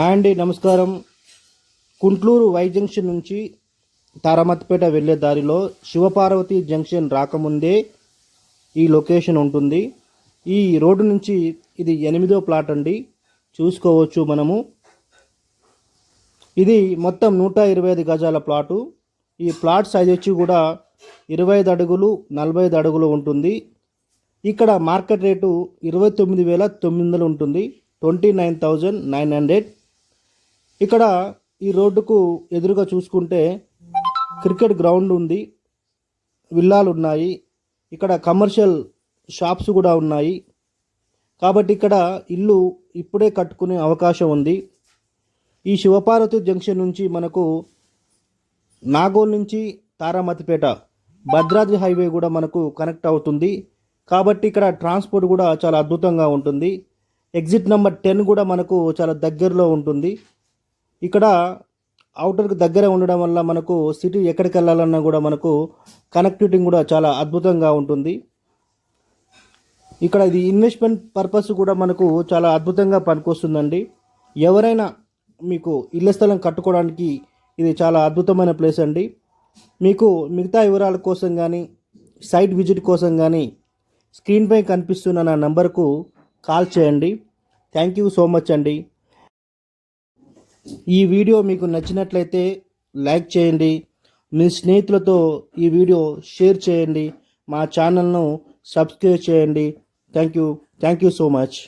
అండి నమస్కారం. Kuntloor Y junction నుంచి తారామతిపేట వెళ్ళే దారిలో శివపార్వతి జంక్షన్ రాకముందే ఈ లొకేషన్ ఉంటుంది. ఈ రోడ్డు నుంచి ఇది 8వ ప్లాట్ అండి, చూసుకోవచ్చు మనము. ఇది మొత్తం 125 గజాల ప్లాటు. ఈ ప్లాట్ సైజ్ వచ్చి కూడా 25 అడుగులు 45 అడుగులు ఉంటుంది. ఇక్కడ మార్కెట్ రేటు 29,900 ఉంటుంది, 29,900. ఇక్కడ ఈ రోడ్డుకు ఎదురుగా చూసుకుంటే క్రికెట్ గ్రౌండ్ ఉంది, విల్లాలు ఉన్నాయి, ఇక్కడ కమర్షియల్ షాప్స్ కూడా ఉన్నాయి. కాబట్టి ఇక్కడ ఇల్లు ఇప్పుడే కట్టుకునే అవకాశం ఉంది. ఈ శివపార్వతి జంక్షన్ నుంచి మనకు నాగోల్ నుంచి తారామతిపేట భద్రాద్రి హైవే కూడా మనకు కనెక్ట్ అవుతుంది. కాబట్టి ఇక్కడ ట్రాన్స్పోర్ట్ కూడా చాలా అద్భుతంగా ఉంటుంది. ఎగ్జిట్ నెంబర్ 10 కూడా మనకు చాలా దగ్గరలో ఉంటుంది. ఇక్కడ అవుటర్కి దగ్గర ఉండడం వల్ల మనకు సిటీ ఎక్కడికి వెళ్ళాలన్నా కూడా మనకు కనెక్టివిటీ కూడా చాలా అద్భుతంగా ఉంటుంది. ఇక్కడ ఇది ఇన్వెస్ట్మెంట్ పర్పస్ కూడా మనకు చాలా అద్భుతంగా పనికొస్తుందండి. ఎవరైనా మీకు ఇళ్ల స్థలం కట్టుకోవడానికి ఇది చాలా అద్భుతమైన ప్లేస్ అండి. మీకు మిగతా వివరాల కోసం కానీ సైట్ విజిట్ కోసం కానీ స్క్రీన్పై కనిపిస్తున్న నా నంబర్కు కాల్ చేయండి. థ్యాంక్ యూ సో మచ్ అండి. ఈ వీడియో మీకు నచ్చినట్లయితే లైక్ చేయండి, మీ స్నేహితులతో ఈ వీడియో షేర్ చేయండి, మా ఛానల్ను సబ్స్క్రైబ్ చేయండి. Thank you so much.